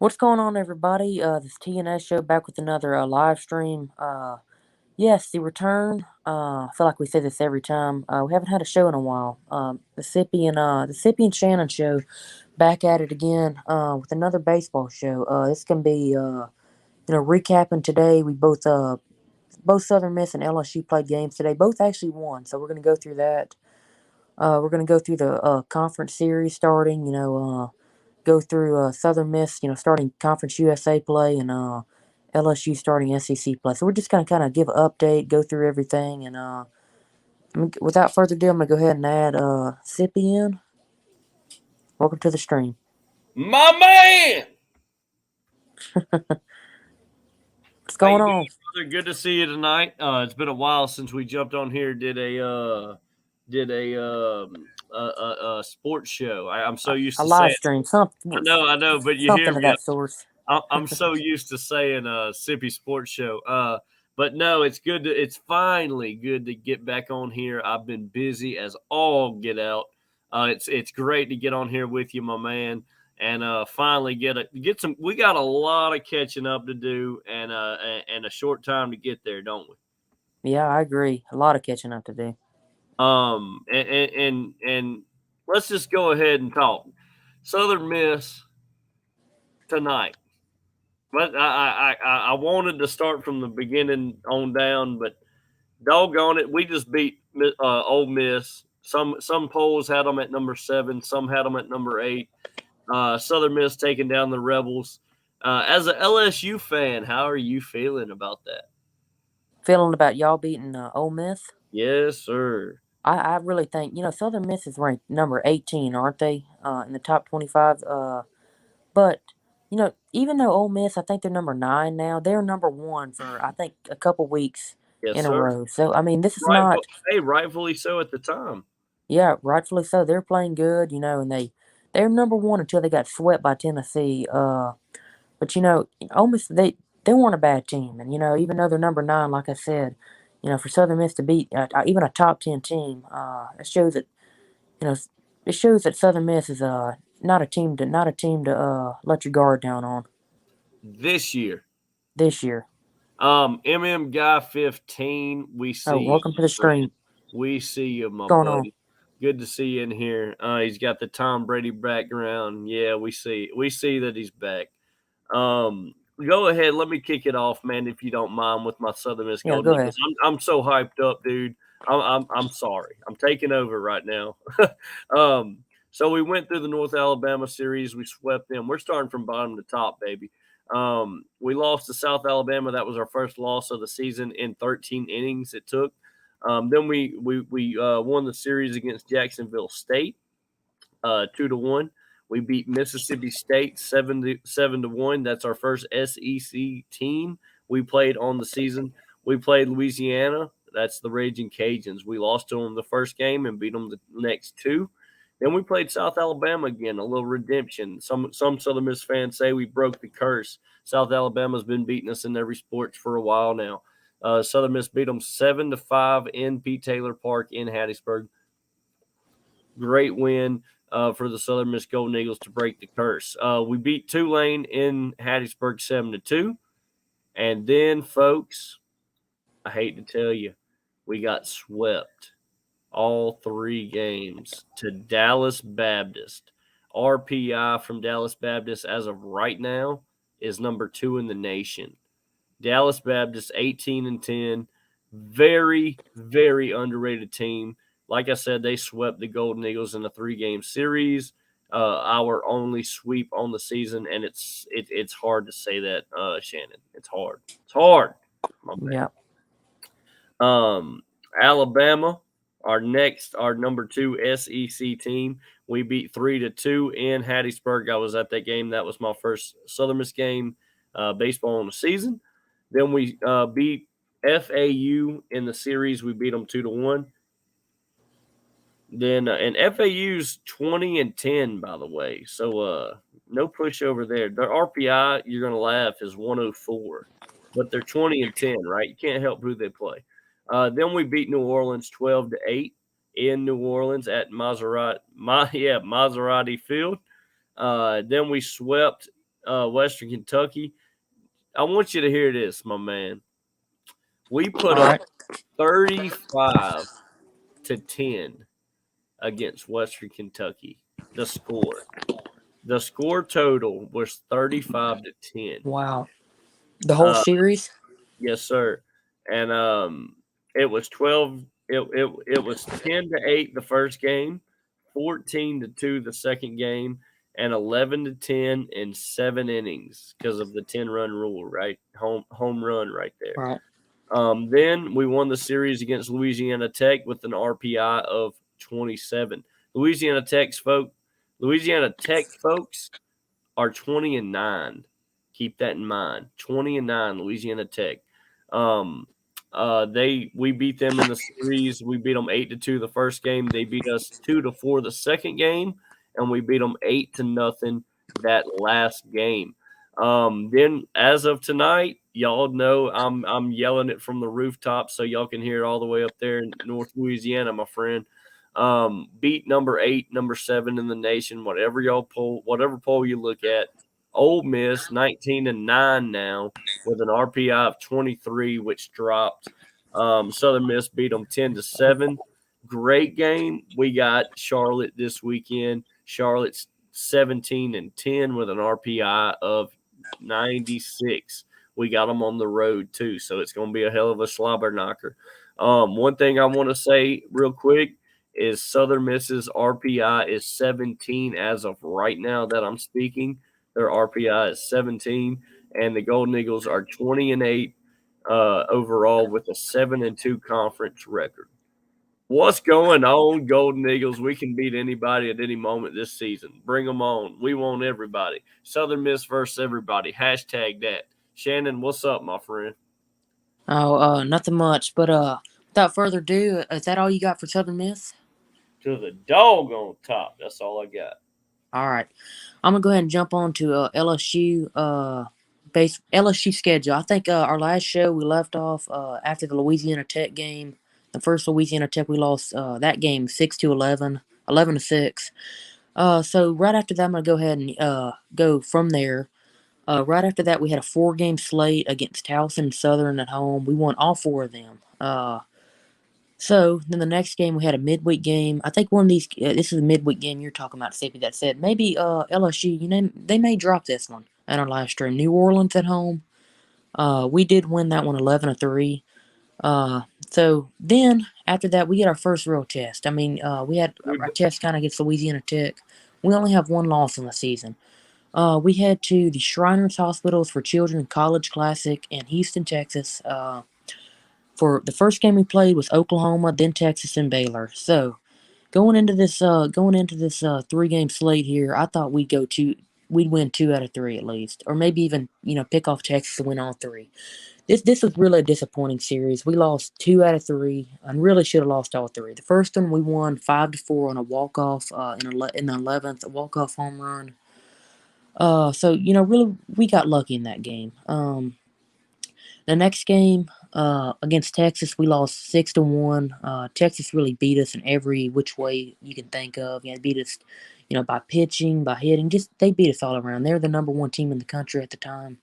What's going on, everybody? This TNS show back with another live stream. Yes, the return. I feel like we say this every time. We haven't had a show in a while. The Sippi and Shannon show back at it again with another baseball show. This can be recapping today. We both Southern Miss and LSU played games today. Both actually won, so we're gonna go through that. We're gonna go through the conference series starting. Go through Southern Miss, starting Conference USA play and LSU starting SEC play. So we're just going to kind of give an update, go through everything, and without further ado, I'm going to go ahead and add Sippi in. Welcome to the stream. My man! What's How going you on? doing, brother? Good to see you tonight. It's been a while since we jumped on here, did a sports show. I'm so used A to live saying, stream, I know, but you hear something of me. that source. I'm so used to saying Sippy Sports Show. But no, it's finally good to get back on here. I've been busy as all get out. It's great to get on here with you, my man, and finally get some. We got a lot of catching up to do, and a short time to get there, don't we? Yeah, I agree. A lot of catching up to do. And let's just go ahead and talk. Southern Miss tonight. But I wanted to start from the beginning on down, but doggone it, we just beat Ole Miss. Some polls had them at number 7, some had them at number 8. Southern Miss taking down the Rebels. As an LSU fan, how are you feeling about that? Feeling about y'all beating Ole Miss? Yes, sir. I really think, Southern Miss is ranked number 18, aren't they? In the top 25. But even though Ole Miss, I think they're number 9 now, they're number 1 for I think a couple weeks Yes, in a sir. row. So I mean, this is Rightful, not, hey, rightfully so at the time. yeah, rightfully so. They're playing good, and they're number 1 until they got swept by Tennessee. But Ole Miss, they weren't a bad team, and even though they're number 9, like I said, for Southern Miss to beat even a top 10 team, you know it shows that Southern Miss is not a team to let your guard down on This year. this year. Guy 15, we Oh, see welcome to the you. stream. We see you, my What's going on? buddy. Good to see you in here. He's got the Tom Brady background. Yeah, we see that he's back. Go ahead, let me kick it off, man, if you don't mind, with my Southern Miss Yeah, Golden go Eagles. ahead. I'm so hyped up, dude. I'm sorry. I'm taking over right now. um, so we went through the North Alabama series. We swept them. We're starting from bottom to top, baby. We lost to South Alabama. That was our first loss of the season in 13 innings it took. Then we won the series against Jacksonville State, 2-1. We beat Mississippi State 7-1. That's our first SEC team we played on the season. We played Louisiana. That's the Raging Cajuns. We lost to them the first game and beat them the next 2. Then we played South Alabama again, a little redemption. Some Southern Miss fans say we broke the curse. South Alabama's been beating us in every sports for a while now. Southern Miss beat them 7-5 in Pete Taylor Park in Hattiesburg. Great win for the Southern Miss Golden Eagles to break the curse. We beat Tulane in Hattiesburg 7-2. And then, folks, I hate to tell you, we got swept all 3 games to Dallas Baptist. RPI from Dallas Baptist, as of right now, is number 2 in the nation. Dallas Baptist 18-10, very, very underrated team. Like I said, they swept the Golden Eagles in a 3-game series. Our only sweep on the season, and it's hard to say that, Shannon. It's hard. It's hard. My Yeah. Alabama, our number 2 SEC team. We beat 3-2 in Hattiesburg. I was at that game. That was my first Southern Miss game, baseball in the season. Then we beat FAU in the series. We beat them 2-1. Then and FAU's 20-10, by the way. So no push over there. Their RPI, you're gonna laugh, is 104, but they're 20-10, right? You can't help who they play. Then we beat New Orleans 12-8 in New Orleans at Maserati Field. Then we swept Western Kentucky. I want you to hear this, my man. We put All up right. 35-10 against Western Kentucky. The score. The score total was 35-10. Wow. The whole Uh, series. yes, sir. And it was 12. It was 10-8 the first game, 14-2 the second game, and 11-10 in 7 innings because of the 10-run rule. Right, home run right there. Right. Then we won the series against Louisiana Tech with an RPI of 27. Louisiana Tech folks are 20-9. Keep that in mind. 20-9, Louisiana Tech. Um, we beat them in the series. We beat them 8-2 the first game. They beat us 2-4 the second game, and we beat them 8-0 that last game. Then as of tonight, y'all know I'm yelling it from the rooftop so y'all can hear it all the way up there in North Louisiana, my friend. Beat number 8, number 7 in the nation, whatever poll you look at. Ole Miss 19-9 now with an RPI of 23, which dropped. Southern Miss beat them 10-7. Great game. We got Charlotte this weekend. Charlotte's 17-10 with an RPI of 96. We got them on the road too, so it's going to be a hell of a slobber knocker. One thing I want to say real quick is Southern Miss's RPI is 17 as of right now that I'm speaking. Their RPI is 17, and the Golden Eagles are 20-8 overall with a 7-2 conference record. What's going on, Golden Eagles? We can beat anybody at any moment this season. Bring them on. We want everybody. Southern Miss versus everybody. Hashtag that. Shannon, what's up, my friend? Oh, nothing much. But without further ado, is that all you got for Southern Miss? To the dog on top. That's all I got. All right. I'm gonna go ahead and jump on to LSU base LSU schedule. I think our last show we left off after the Louisiana Tech game. The first Louisiana Tech we lost that game 6-11, 11-6. So right after that I'm gonna go ahead and go from there. Right after that we had a 4-game slate against Towson and Southern at home. We won all 4 of them. So then the next game we had a midweek game. I think one of these. This is a midweek game you're talking about, Sippi. That said, maybe LSU. You know they may drop this one on our live stream. New Orleans at home. We did win that one 11-3. Uh, so then after that we get our first real test. I mean, we had We our test kind of against Louisiana Tech. We only have one loss in the season. We head to the Shriners Hospitals for Children College Classic in Houston, Texas. For the first game we played was Oklahoma, then Texas and Baylor. So going into this 3-game slate here, I thought we'd win 2 out of 3 at least, or maybe even pick off Texas and win all 3. This was really a disappointing series. We lost 2 out of 3 and really should have lost all 3. The first one we won 5-4 on a walk off in the 11th, a walk off home run. So really we got lucky in that game. The next game against Texas, we lost 6-1. Texas really beat us in every which way you can think of. They beat us, by pitching, by hitting. Just they beat us all around. They're the number 1 team in the country at the time.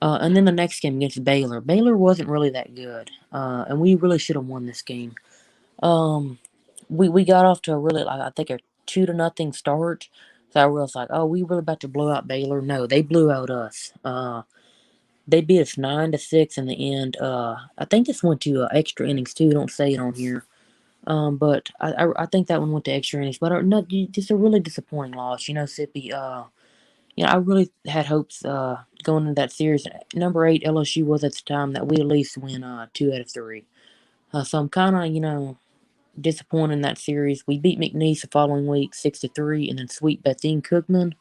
And then the next game against Baylor. Baylor wasn't really that good, and we really should have won this game. Um, we got off to a really I think a 2-0 start. So I was like, oh, we were about to blow out Baylor. No, they blew out us. They beat us 9-6 in the end. I think this went to extra innings too. Don't say it on here. But I think that one went to extra innings. But no, just a really disappointing loss. Sippi. I really had hopes going into that series. Number 8 LSU was at the time that we at least win 2 out of 3. So I'm kind of disappointed in that series. We beat McNeese the following week 6-3, and then sweep Bethune Cookman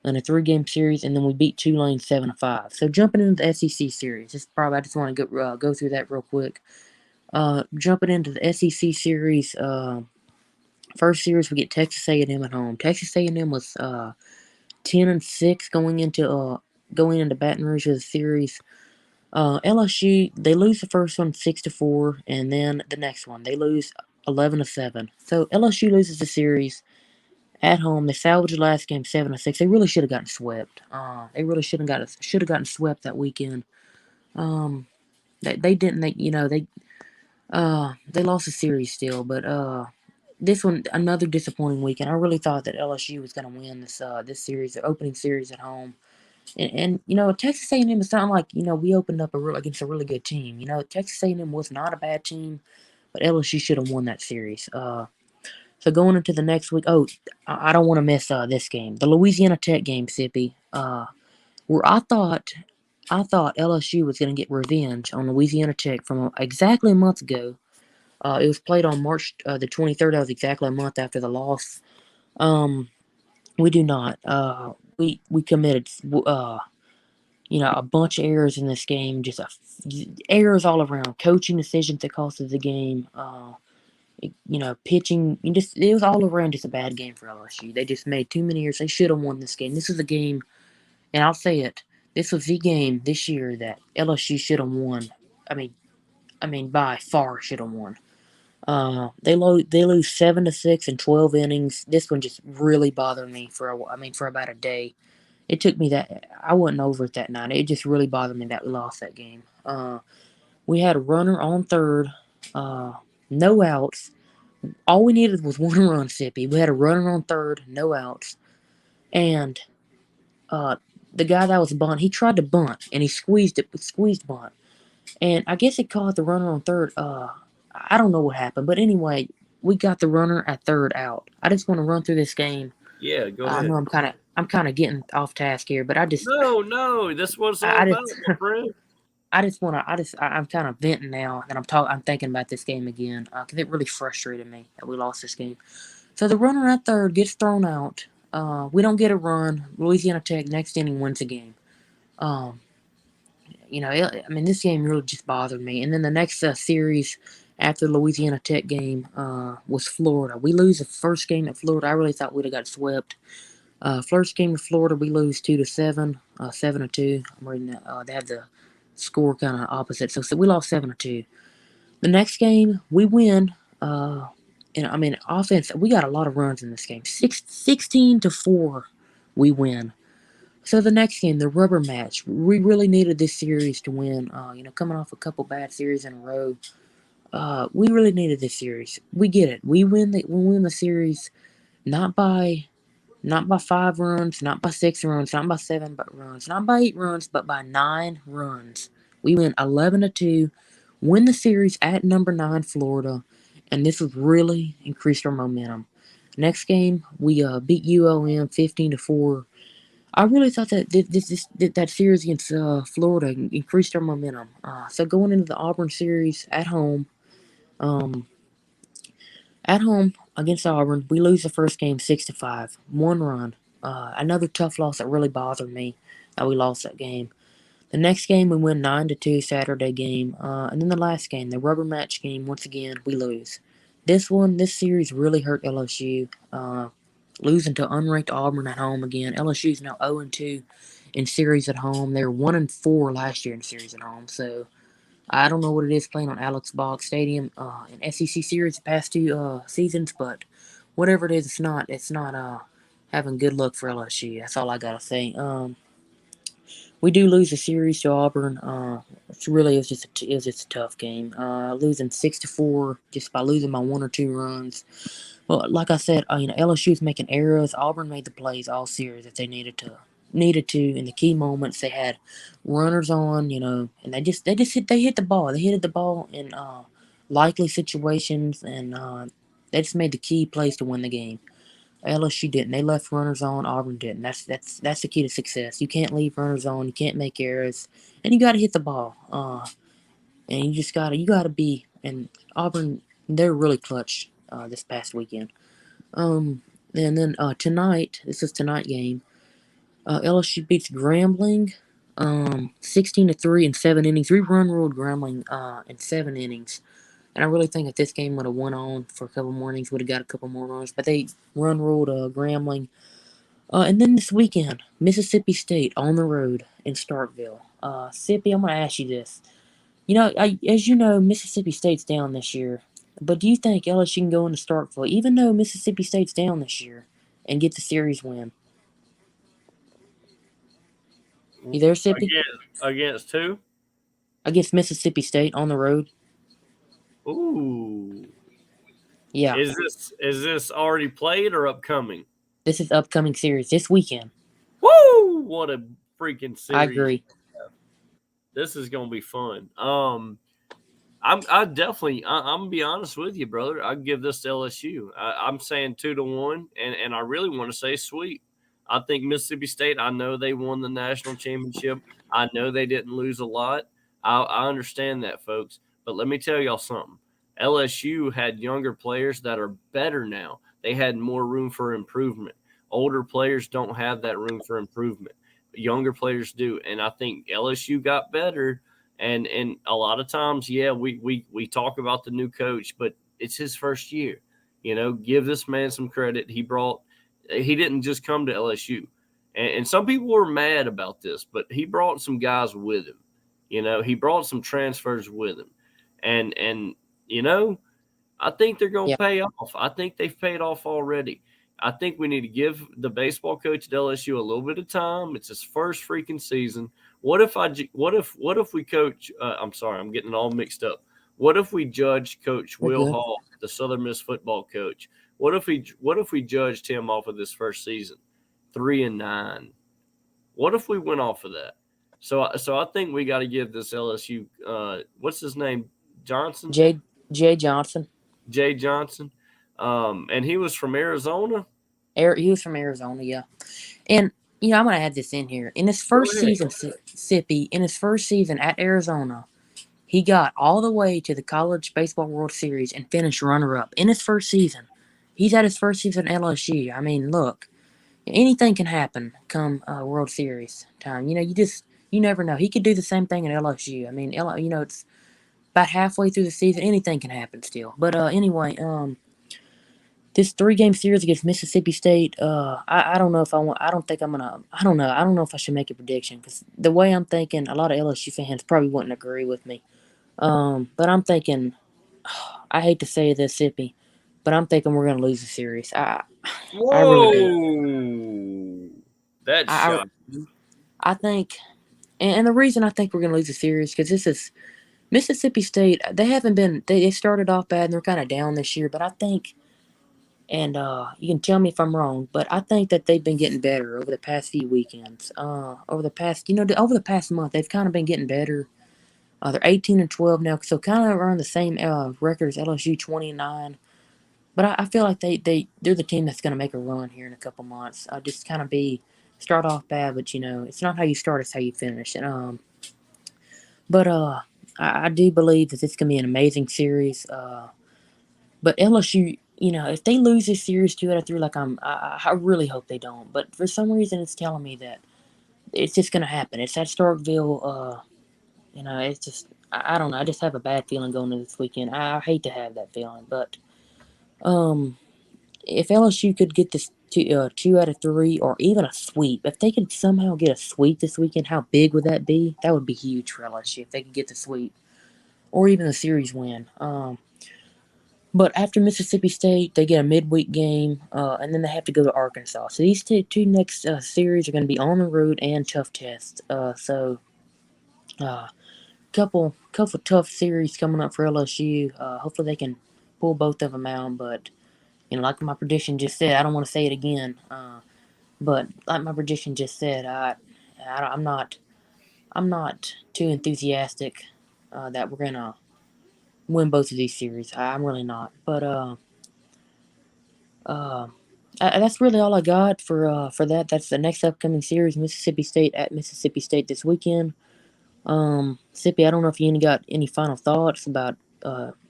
in a 3-game series, and then we beat Tulane 7-5. So jumping into the SEC series, I just want to go through that real quick. Jumping into the SEC series, first series we get Texas A&M at home. Texas A&M was 10-6 going into Baton Rouge as a series. LSU they lose the first one 6-4, and then the next one they lose 11-7. So LSU loses the series. At home, they salvaged the last game 7-6. They really should have gotten swept. They really should have gotten swept that weekend. Um, they didn't. They lost the series still, but this one another disappointing weekend. I really thought that LSU was going to win this series, the opening series at home. And Texas A&M, it's not like we opened up against a really good team. Texas A&M was not a bad team, but LSU should have won that series. So going into the next week, I don't want to miss this game, the Louisiana Tech game, Sippi. Where I thought LSU was going to get revenge on Louisiana Tech from exactly a month ago. It was played on March the 23rd. That was exactly a month after the loss. Um, we do not. We committed a bunch of errors in this game. Just errors all around. Coaching decisions that cost us the game. Pitching. It was all around just a bad game for LSU. They just made too many errors. They should have won this game. This is a game, and I'll say it. This was the game this year that LSU should have won. I mean, by far should have won. They lose 7-6 in 12 innings. This one just really bothered me for about a day. It took me that I wasn't over it that night. It just really bothered me that we lost that game. We had a runner on third, uh, no outs. All we needed was one run, Sippy. We had a runner on third, no outs, and uh, the guy that was bunt, he tried to bunt and he squeezed bunt, and I guess it caught the runner on third. I don't know what happened, but anyway, we got the runner at third out. I just want to run through this game. Yeah, go I ahead. know I'm kind of getting off task here, but No, no, that's what it's all I about, just my friend. I just want to I'm kind of venting now that I'm thinking about this game again because it really frustrated me that we lost this game. So the runner at third gets thrown out. We don't get a run. Louisiana Tech next inning wins the game. Um, this game really just bothered me. And then the next series after the Louisiana Tech game was Florida. We lose the first game at Florida. I really thought we'd have got swept. First game of Florida, we lose 2-7, 7-2. I'm reading that. They have the score kind of opposite, so we lost 7-2. The next game, we win. Offense, we got a lot of runs in this game. 16-4, we win. So the next game, the rubber match, we really needed this series to win. Coming off a couple bad series in a row, we really needed this series. We get it. We win the series, not by not by 5 runs, not by 6 runs, not by 7 runs, not by 8 runs, but by 9 runs. We win 11-2, win the series at number 9 Florida, and this has really increased our momentum. Next game, we beat ULM 15-4. I really thought that that series against Florida increased our momentum. So going into the Auburn series um, at home against Auburn, we lose the first game 6-5, 1 run. Another tough loss that really bothered me that we lost that game. The next game we win 9-2 Saturday game, and then the last game, the rubber match game. Once again, we lose. This series really hurt LSU. Losing to unranked Auburn at home again. LSU is now 0-2 in series at home. They were 1-4 last year in series at home. So I don't know what it is playing on Alex Box Stadium in SEC series the past 2 seasons, but whatever it is, it's not having good luck for LSU. That's all I gotta say. We do lose the series to Auburn. It was just a tough game. Losing 6-4 just by losing by 1 or 2 runs. Well, like I said, LSU was making errors. Auburn made the plays all series that they needed to in the key moments. They had runners on, and they hit the ball. They hit the ball in likely situations, and they just made the key plays to win the game. LSU didn't. They left runners on. Auburn didn't. That's the key to success. You can't leave runners on. You can't make errors, and you got to hit the ball. And you gotta be. And Auburn, they're really clutch this past weekend. Um, and then tonight, this is tonight game. LSU beats Grambling, 16-3 in 7 innings. We run ruled Grambling in 7 innings. And I really think if this game would have went on for a couple more innings, would have got a couple more runs. But they run ruled Grambling. And then this weekend, Mississippi State on the road in Starkville. Sippy, I'm gonna ask you this. As you know, Mississippi State's down this year. But do you think LSU can go into Starkville, even though Mississippi State's down this year? and get the series win. You there, Sippy? Against who? Against Mississippi State on the road. Ooh. Yeah, Is this already played or upcoming? this is upcoming series this weekend. Woo! What a freaking I series. agree. This is gonna be fun. I'm gonna be honest with you, brother. I give this to LSU. I'm saying 2-1, and I really want to say sweep. I think Mississippi State. I know they won the national championship. I know they didn't lose a lot. I understand that, folks. But let me tell y'all something. LSU had younger players that are better now. They had more room for improvement. Older players don't have that room for improvement. Younger players do, and I think LSU got better and a lot of times, yeah, we talk about the new coach, but it's his first year. Give this man some credit. He didn't just come to LSU. And some people were mad about this, but he brought some guys with him. He brought some transfers with him. And you know, I think they're going Yeah, to pay off. I think they've paid off already. I think we need to give the baseball coach at LSU a little bit of time. It's his first freaking season. What if we coach? I'm sorry, I'm getting all mixed up. What if we judge Coach we're Will good. Hall, the Southern Miss football coach? What if we judged him off of this first season, 3-9? What if we went off of that? So I think we got to give this LSU. What's his name? Johnson. Jay Johnson. Jay Johnson. And he was from Arizona. He was from Arizona. Yeah, and I'm gonna add this in here. In his Go first ahead. season, Sippy, in his first season at Arizona, he got all the way to the College Baseball World Series and finished runner-up in his first season. He's at his first season at LSU. I mean, look, anything can happen come World Series time. You never know. He could do the same thing at LSU. I mean, it's about halfway through the season. Anything can happen still. But anyway, this 3-game series against Mississippi State, I don't know if I want. I don't think I'm gonna. I don't know. I don't know if I should make a prediction because the way I'm thinking, a lot of LSU fans probably wouldn't agree with me. But I'm thinking, I hate to say this, Sippi, but I'm thinking we're gonna lose the series. I really do. Whoa, that's I shocking. I think, and the reason I think we're gonna lose the series because this is Mississippi State. They haven't been. They started off bad and they're kind of down this year, but I think. And you can tell me if I'm wrong, but I think that they've been getting better over the past few weekends. Over the past, over the past month, they've kind of been getting better. They're 18-12 now, so kind of around the same record as LSU, 20-9. But I feel like they're the team that's going to make a run here in a couple months. Just kind of start off bad, but it's not how you start, it's how you finish. And but I do believe that this can be an amazing series. But LSU, if they lose this series 2 out of 3, like I really hope they don't. But for some reason, it's telling me that it's just gonna happen. It's at Starkville. It's just I don't know. I just have a bad feeling going into this weekend. I hate to have that feeling, but um, if LSU could get this 2 out of 3, or even a sweep, if they could somehow get a sweep this weekend, how big would that be? That would be huge for LSU if they could get the sweep or even the series win. But after Mississippi State, they get a midweek game, and then they have to go to Arkansas. So these two next series are going to be on the road and tough tests. Uh, couple tough series coming up for LSU. Hopefully they can pull both of them out. But like my prediction just said, I don't want to say it again. But like my prediction just said, I'm not too enthusiastic that we're gonna win both of these series. I'm really not. But Uh, that's really all I got for that. That's the next upcoming series, Mississippi State at Mississippi State this weekend. Sippy, I don't know if you got any final thoughts about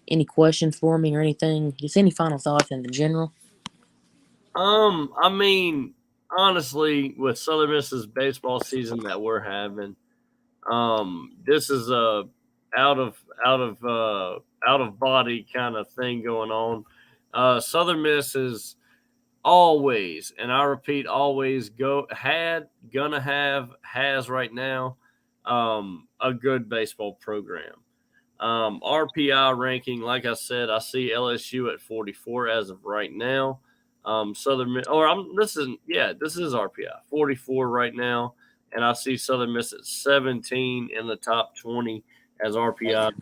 any questions for me or anything. Just any final thoughts in the general. I mean, honestly, with Southern Miss's baseball season that we're having, this is a out of out of out of body kind of thing going on. Southern Miss is always, and I repeat, always gonna have, has right now, a good baseball program. RPI ranking, like I said, I see LSU at 44 as of right now. This is RPI 44 right now, and I see Southern Miss at 17 in the top 20 as RPI.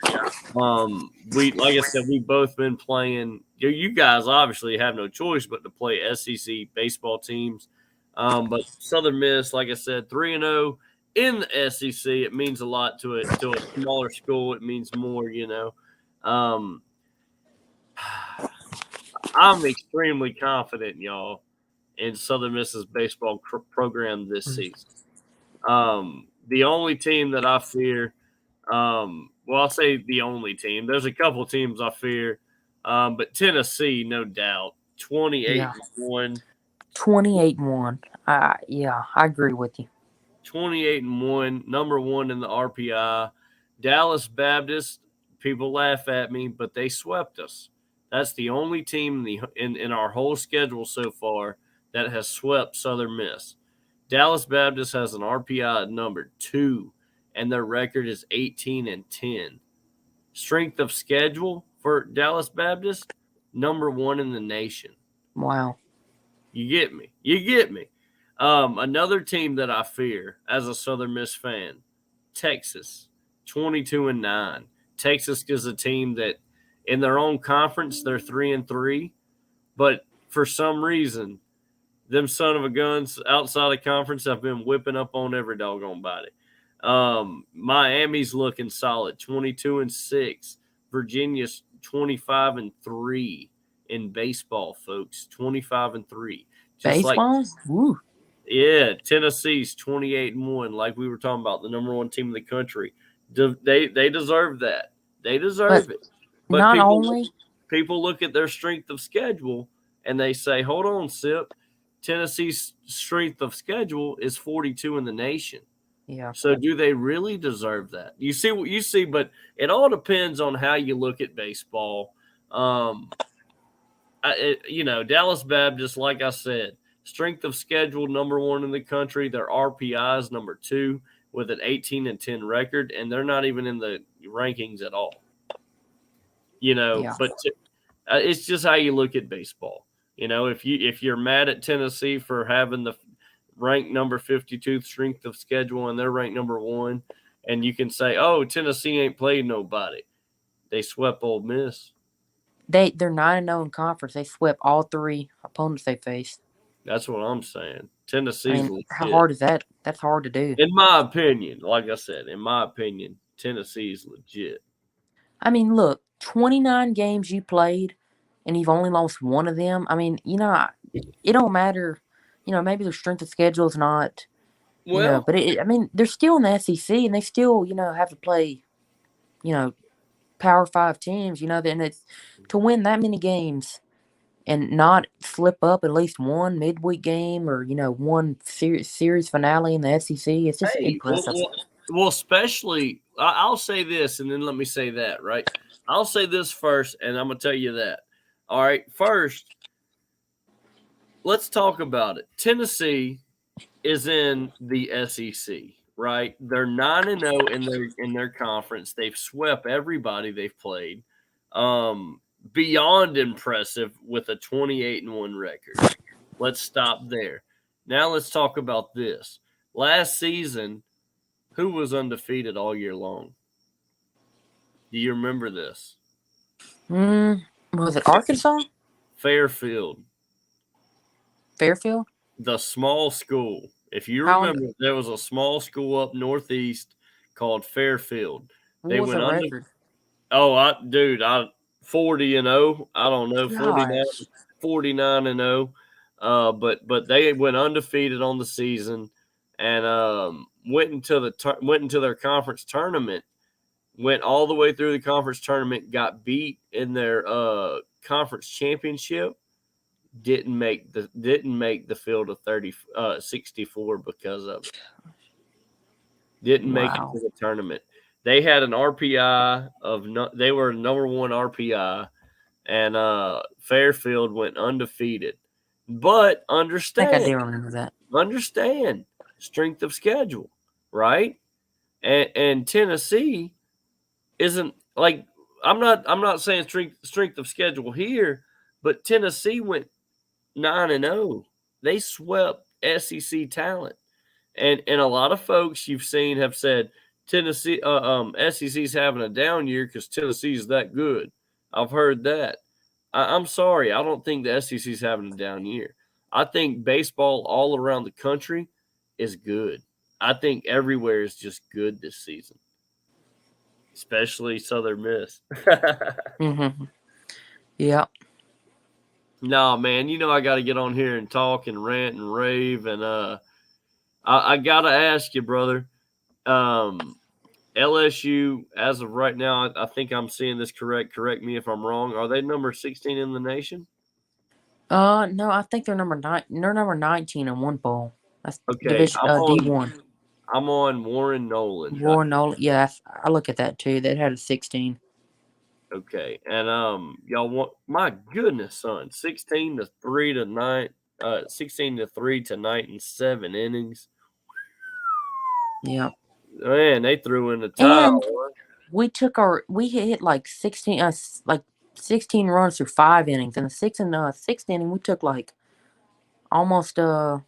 We like I said, we've both been playing. You guys obviously have no choice but to play SEC baseball teams. But Southern Miss, like I said, 3-0 in the SEC. It means a lot to it. To a smaller school, it means more. Um, I'm extremely confident, y'all, in Southern Miss's baseball program this season. The only team that I fear, well, I'll say the only team. There's a couple teams I fear, but Tennessee, no doubt, 28 Yeah, and one. 28-1. Yeah, I agree with you. 28 and 1, number 1 in the RPI. Dallas Baptist, people laugh at me, but they swept us. That's the only team in our whole schedule so far that has swept Southern Miss. Dallas Baptist has an RPI at number 2, and their record is 18 and 10. Strength of schedule for Dallas Baptist, number 1 in the nation. Wow. You get me. You get me. Another team that I fear as a Southern Miss fan, Texas, 22 and 9. Texas is a team that in their own conference they're 3 and 3, but for some reason them son of a guns outside of conference have been whipping up on every doggone body. Miami's looking solid, 22 and 6. Virginia's 25 and 3 in baseball, folks. 25 and 3. Just like Baseball? Woo. Tennessee's 28 and 1, like we were talking about, the number 1 team in the country. They deserve that. They But deserve it. But not only, people look at their strength of schedule and they say, "Hold on, Sip. Tennessee's strength of schedule is 42 in the nation." yeah, So do they really deserve that? You see what you see, but it all depends on how you look at baseball. Um, Dallas Baptist, like I said, strength of schedule number 1 in the country. Their RPI is number 2 with an 18 and 10 record, and they're not even in the rankings at all. yeah. But it's just how you look at baseball. If you're mad at Tennessee for having the ranked number 52 strength of schedule and they're ranked number 1, and you can say, "Oh, Tennessee ain't played nobody." They swept Ole Miss. They're 9-0 in conference. They swept all 3 opponents they faced. That's what I'm saying. I Tennessee's mean, how legit. hard is that? That's hard to do. In my opinion, like I said, in my opinion, Tennessee's legit. I mean, look, 29 games you played, and you've only lost one of them. I mean, it don't matter. Maybe their strength of schedule is not, Well, but I mean, they're still in the SEC, and they still, have to play, you know, Power Five teams. Then it's to win that many games and not slip up at least one midweek game or one series finale in the SEC. It's just hey, impressive. especially I'll say this, and then let me say that. Right, I'll say this first, and I'm gonna tell you that. All right, first, let's talk about it. Tennessee is in the SEC, right? They're 9-0 in their conference. They've swept everybody they've played. Beyond impressive with a 28-1 record. Let's stop there. Now let's talk about this. Last season, who was undefeated all year long? Do you remember this? Was it Arkansas? Fairfield, Fairfield? the small school. If you How? remember, there was a small school up northeast called Fairfield. What They was the went under. record? Oh, I 40-0. I don't know, 49, Gosh. 49-0. But they went undefeated on the season and went into their conference tournament. Went all the way through the conference tournament. Got beat in their conference championship. Didn't make the field of 64 because of it. Didn't make it Wow. to the tournament. They had an RPI they were number 1 RPI, and Fairfield went undefeated. But I think I do remember that. understand strength of schedule, right? And Tennessee isn't like I'm not saying strength of schedule here, but Tennessee went 9-0. They swept SEC talent. And a lot of folks you've seen have said Tennessee SEC's having a down year because Tennessee's that good. I've heard that. I'm sorry, I don't think the SEC's having a down year. I think baseball all around the country is good. I think everywhere is just good this season, especially Southern Miss. Mm-hmm. Yeah. Nah, man, you know I got to get on here and talk and rant and rave, and I got to ask you, brother. Um, LSU, as of right now, I think I'm seeing this correct. Correct me if I'm wrong. Are they number 16 in the nation? No, I think they're number nine. They're number 19 in one bowl. That's Okay, division. D1. I'm on Warren Nolan. War Nolan. Yeah, I look at that too. They had a 16. Okay, and y'all want my goodness, son, 16 to 3 tonight in 7 innings. Yeah. Man, they threw in the And towel. we hit like 16 like 16 runs through 5 innings. In the sixth inning we took like almost all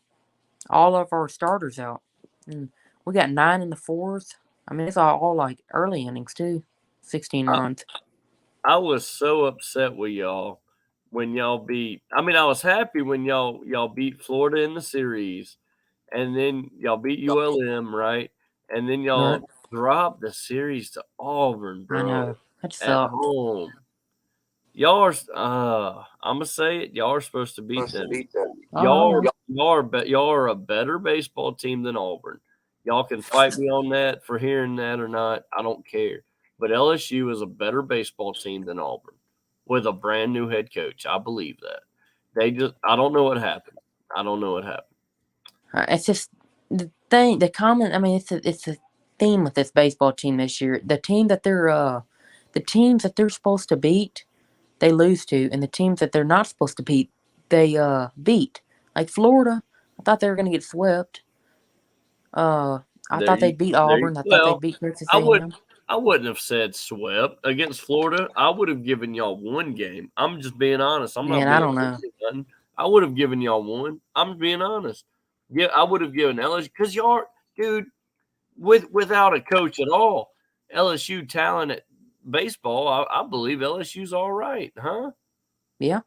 of our starters out. And we got 9 in the fourth. I mean it's all like early innings too. 16 I, runs. I was so upset with y'all when y'all beat. I mean, I was happy when y'all beat Florida in the series, and then y'all beat ULM, right? And then Right. y'all dropped the series to Auburn, I bro, know. That at sucked. home. Y'all are, I'm gonna say it. Y'all are supposed to beat them. Oh, I know. Y'all are a better baseball team than Auburn. Y'all can fight me on that for hearing that or not. I don't care. But LSU is a better baseball team than Auburn with a brand new head coach. I believe that. I don't know what happened. I don't know what happened. It's just the thing. The common. I mean, it's a theme with this baseball team this year. The teams that they're supposed to beat, they lose to, and the teams that they're not supposed to beat, they beat. Like Florida, I thought they were gonna get swept. Uh, I There thought you, they'd beat there. You, Auburn. I thought they'd well, beat Texas I would. A&M. I wouldn't have said swept against Florida. I would have given y'all one game. I'm just being honest. I'm not Man, I being don't know. nothing. I would have given y'all one. I'm being honest. Yeah, I would have given LSU because y'all, dude, without a coach at all, LSU talent at baseball. I believe LSU's all right, huh? Yeah,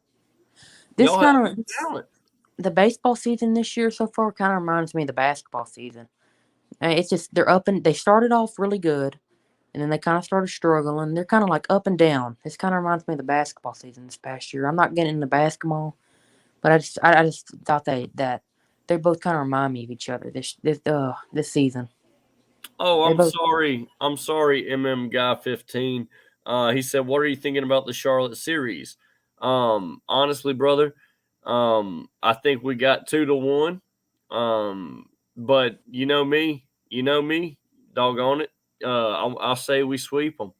this Y'all have kind of talent. the baseball season this year so far kind of reminds me of the basketball season. It's just they're up and they started off really good, and then they kind of started struggling. They're kind of like up and down. This kind of reminds me of the basketball season this past year. I'm not getting into basketball, but I just thought they both kind of remind me of each other this season. Oh, They I'm both. sorry. I'm sorry, Guy 15. He said, "What are you thinking about the Charlotte series?" Honestly, brother, I think we got 2-1. But you know me, doggone it. I'll say we sweep them.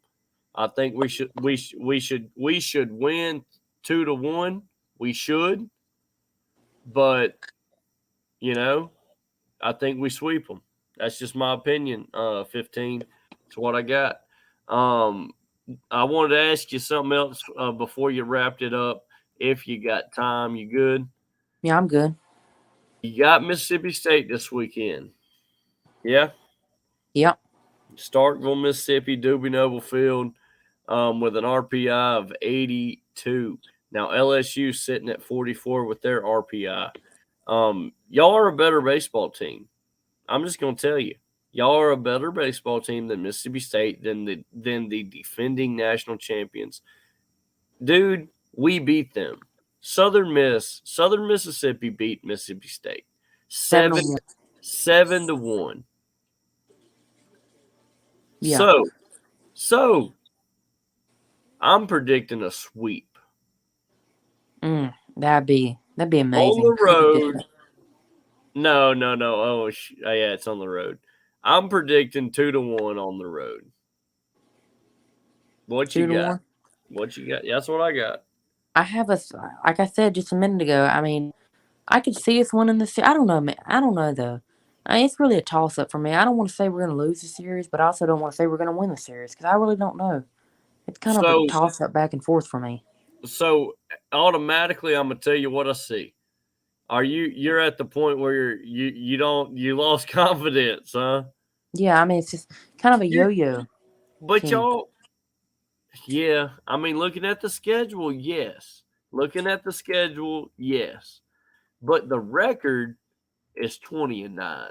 I think we should win 2-1. We should, but you know, I think we sweep them. That's just my opinion. 15. It's what I got. Um, I wanted to ask you something else before you wrapped it up. If you got time, you good? Yeah, I'm good. You got Mississippi State this weekend. Yeah, Yep. Starkville, Mississippi, Doobie Noble Field, with an RPI of 82. Now LSU sitting at 44 with their RPI. Y'all are a better baseball team. I'm just gonna tell you, y'all are a better baseball team than Mississippi State than the defending national champions. Dude, we beat them. Southern Mississippi beat Mississippi State. 7 7-1. 7-1. Yeah. So I'm predicting a sweep. That'd be On the amazing. We could get road. that. No, no, no. Yeah, it's on the road. I'm predicting 2-1 on the road. What you two to got? one. What you got? That's what I got. I have like I said just a minute ago. I mean, I could see us winning this. I don't know, man. I don't know though. It's really a toss up for me. I don't want to say we're going to lose the series, but I also don't want to say we're going to win the series because I really don't know. It's kind of a So toss up back and forth for me. so automatically I'm gonna tell you what I see. you're at the point where you lost confidence, huh? Yeah, I mean it's just kind of a You yo-yo but team. y'all yeah, I mean looking at the schedule, yes. Looking at the schedule, yes. But the record is 20-9.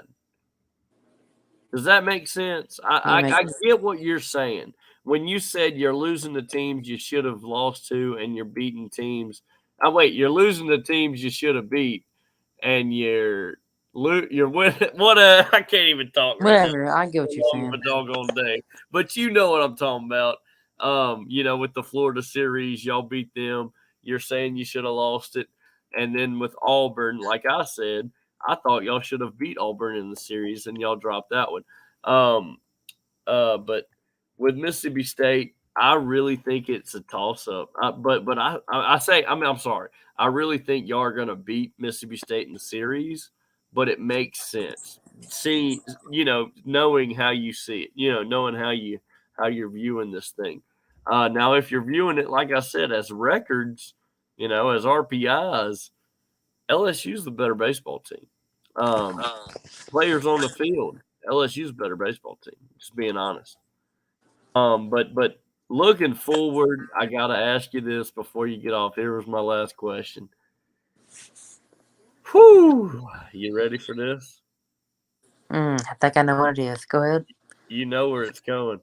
Does that make sense? Yeah, I get what you're saying. When you said you're losing the teams you should have lost to and you're beating teams. Oh, wait, you're losing the teams you should have beat and you're winning. What I can't even talk right now. whatever. I get what So you're long of saying. a doggone day, but you know what I'm talking about. With the Florida series, y'all beat them. You're saying you should have lost it, and then with Auburn, like I said, I thought y'all should have beat Auburn in the series, and y'all dropped that one. Um, but with Mississippi State, I really think it's a toss up. I'm sorry. I really think y'all are going to beat Mississippi State in the series, but it makes sense. See, knowing how you see it, knowing how you're viewing this thing. Now, if you're viewing it like I said as records, as RPIs, LSU's the better baseball team. Um, Players on the field, LSU's a better baseball team. Just being honest. But looking forward, I gotta ask you this before you get off. Here was my last question. Whew, you ready for this? I think I know what it is. Go ahead. You know where it's going.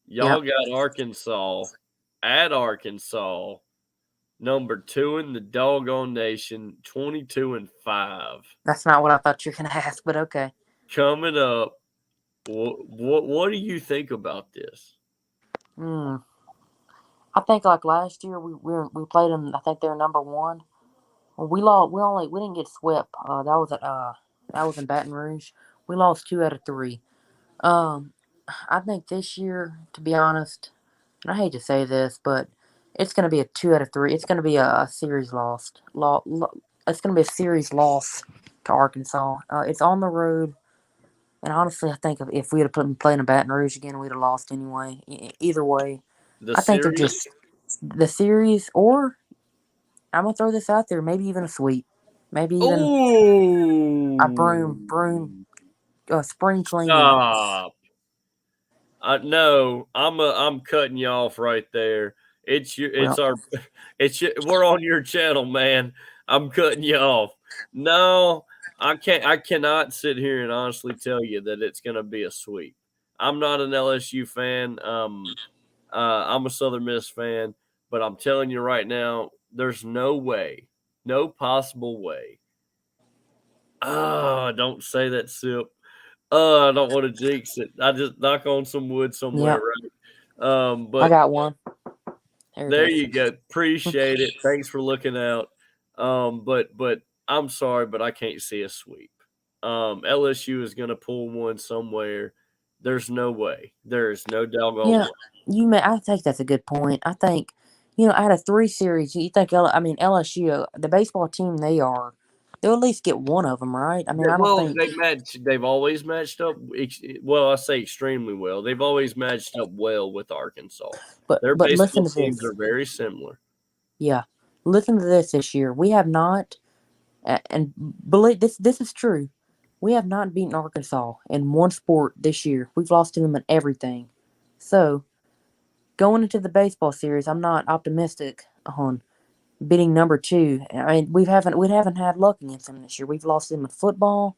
Y'all Yep. got Arkansas at Arkansas, number 2 in the doggone nation, 22-5. That's not what I thought you were gonna ask, but okay. Coming up, what do you think about this? Hmm. I think like last year we played them. I think they're number one. Well, we lost. We didn't get swept. That was in Baton Rouge. We lost two out of three. Um, I think this year, to be honest, and I hate to say this, but it's going to be a two out of three. It's going to be a series lost. It's going to be a series loss to Arkansas. It's on the road, and honestly, I think if we had put playing in Baton Rouge again, we'd have lost anyway. Either way, The I think they're series? just the series, or I'm gonna throw this out there, maybe even a sweep, maybe even a broom, Oh, spring cleaning. stop. No, I'm cutting you off right there. It's Well, our, we're on your channel, man. I'm cutting you off. No, I cannot sit here and honestly tell you that it's going to be a sweep. I'm not an LSU fan. I'm a Southern Miss fan, but I'm telling you right now, there's no way, no possible way. Don't say that, Sip. I don't want to jinx it. I just knock on some wood somewhere, yeah, right? I But got one. There it there is. you go. Appreciate it. Thanks for looking out. But I'm sorry, but I can't see a sweep. LSU is going to pull one somewhere. There's no way. There is no doggone Yeah, way. I think that's a good point. I think, out of three series, you think, I mean, LSU, the baseball team they are, they'll at least get one of them, right? I mean, I don't Well, think, they've always matched up. Well, I say extremely well. They've always matched up well with Arkansas. Their but listen baseball to teams this. are very similar. Yeah, listen to this year. We have not, and believe this is true. We have not beaten Arkansas in one sport this year. We've lost to them in everything. So going into the baseball series, I'm not optimistic on beating number two. I mean, we haven't had luck against them this year. We've lost them in football,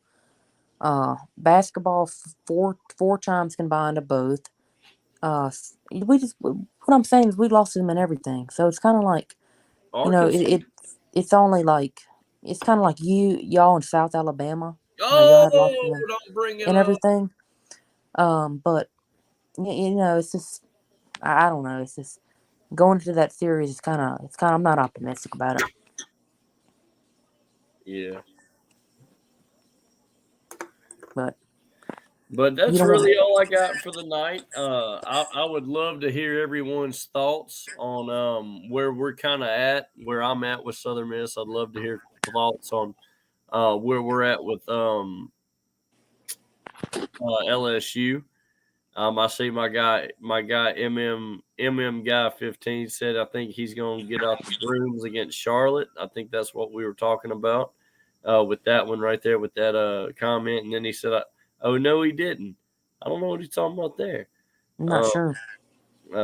basketball, four times combined to both. What I'm saying is we lost them in everything. So it's kind of like you know it, Arkansas. it it's only like it's kind of like y'all in South Alabama. Y'all had lost Oh, them don't bring it and up. everything. But it's just I don't know. It's just going into that series. It's kind of I'm not optimistic about it. Yeah. But But you that's don't want really all I got for the night. I would love to hear everyone's thoughts on where we're kind of at, where I'm at with Southern Miss. I'd love to hear thoughts on where we're at with LSU. I see my guy MM guy 15 said I think he's going to get out the brooms against Charlotte. I think that's what we were talking about. with that one right there with that comment, and then he said, "Oh no, he didn't." I don't know what he's talking about there. I'm not Uh, sure.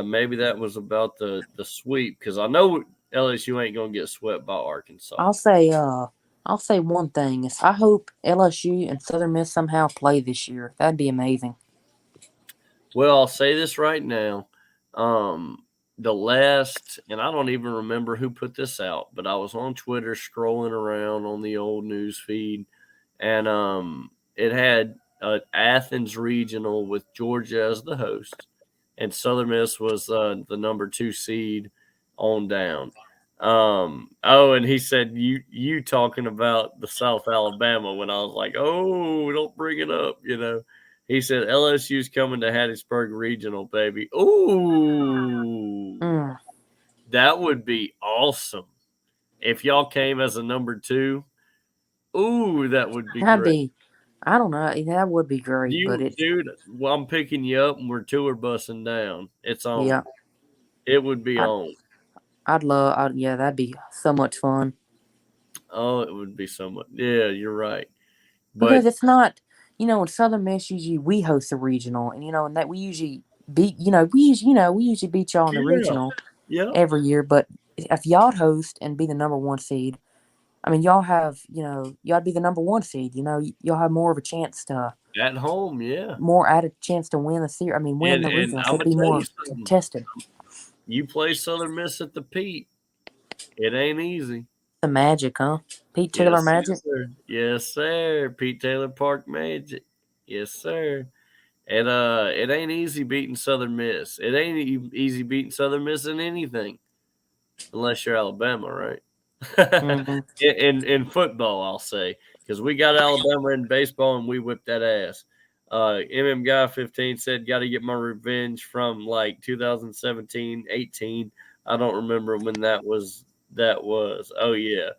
maybe that was about the sweep because I know LSU ain't gonna get swept by Arkansas. I'll say I'll say one thing is I hope LSU and Southern Miss somehow play this year. That'd be amazing. Well, I'll say this right now. The last, and I don't even remember who put this out, but I was on Twitter scrolling around on the old news feed, and it had Athens regional with Georgia as the host, and Southern Miss was the number 2 seed on down. Oh, and he said you talking about the South Alabama when I was like, oh, don't bring it up, you know. He said LSU's coming to Hattiesburg Regional, baby. Ooh, Mm, that would be awesome if y'all came as a number 2. Ooh, that would be that'd great. be I don't know. That would be great, but You, it dude, well, I'm picking you up and we're tour bussing down. It's yeah. on. It would be I on. yeah, that'd be so much fun. Oh, it would be so much. Yeah, you're right. Because But it's not, in Southern Miss usually we host the regional, and and that we usually beat, we usually beat y'all in the yeah, regional yeah. every year. But if y'all host and be the number one seed, I mean, y'all have, y'all be the number one seed. Y'all have more of a chance to At home, yeah. more at a chance to win the series. I mean, win the And regional. So I'm it'd gonna be tell you more something. tested. You play Southern Miss at the Pete. It ain't easy. The Magic, huh? Pete Taylor Yes, Magic. sir. Yes, sir. Pete Taylor Park Magic. Yes, sir. And it ain't easy beating Southern Miss. It ain't easy beating Southern Miss in anything, unless you're Alabama, right? Hmm. in football, I'll say, because we got Alabama in baseball and we whipped that ass. Guy 15 said, "Got to get my revenge from like 2017, 18. I don't remember when that was. That was. Oh yeah,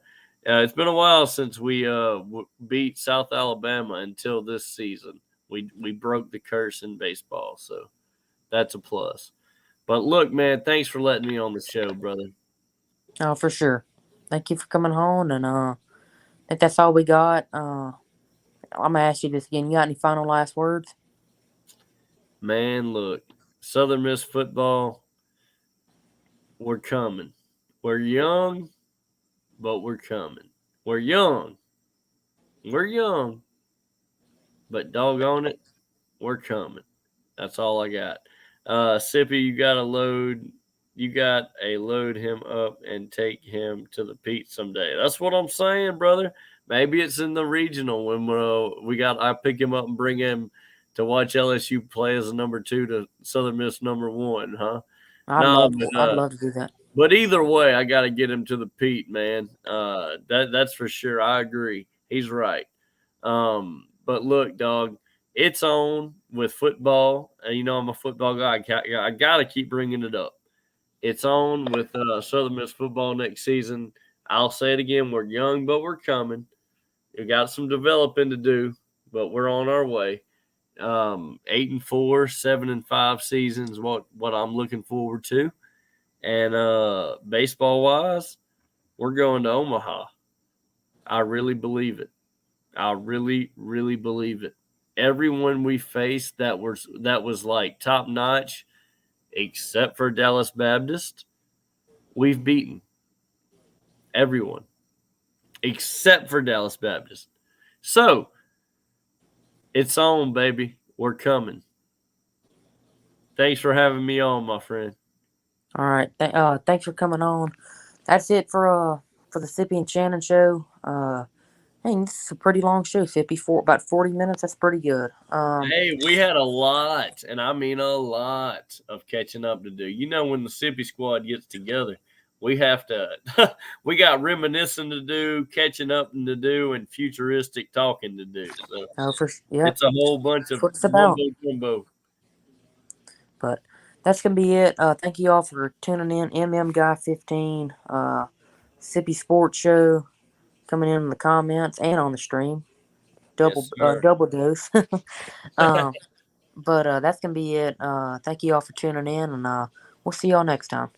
it's been a while since we beat South Alabama until this season. We broke the curse in baseball, so that's a plus. But look, man, thanks for letting me on the show, brother. Oh, for sure. Thank you for coming home, and I think that's all we got. I'm gonna ask you this again. You got any final last words? Man, look, Southern Miss football, we're coming. We're young, but we're coming. We're young. We're young, but doggone it, we're coming. That's all I got. Sippy, you got to load. You got a load him up and take him to the Pete someday. That's what I'm saying, brother. Maybe it's in the regional when we got. I pick him up and bring him to watch LSU play as a number 2 to Southern Miss number 1, huh? No, I'd love to do that. but either way, I got to get him to the Pete, man. That's for sure. I agree. He's right. But look, dog, it's on with football. You know, I'm a football guy. I got to keep bringing it up. It's on with Southern Miss football next season. I'll say it again. We're young, but we're coming. We got some developing to do, but we're on our way. 8-4, 7-5 seasons. What I'm looking forward to. And baseball wise, we're going to Omaha. I really believe it. I really, really believe it. Everyone we faced that was like top notch, except for Dallas Baptist, we've beaten everyone except for Dallas Baptist. So it's on, baby. We're coming. Thanks for having me on, my friend. All right. Thanks for coming on. That's it for the Sippi and Shannon show. Hey, this is a pretty long show, Sippi. For about 40 minutes. That's pretty good. Hey, we had a lot, and I mean a lot of catching up to do. You know, when the Sippi squad gets together, we have to, we got reminiscing to do, catching up to do, and futuristic talking to do. So Yeah, it's a whole bunch that's of what it's about. mumbo jumbo. But that's gonna be it. Thank you all for tuning in. Guy 15, Sippi Sports Show coming in the comments and on the stream. Yes, sir. Double dose. um, but that's gonna be it. Thank you all for tuning in, and we'll see y'all next time.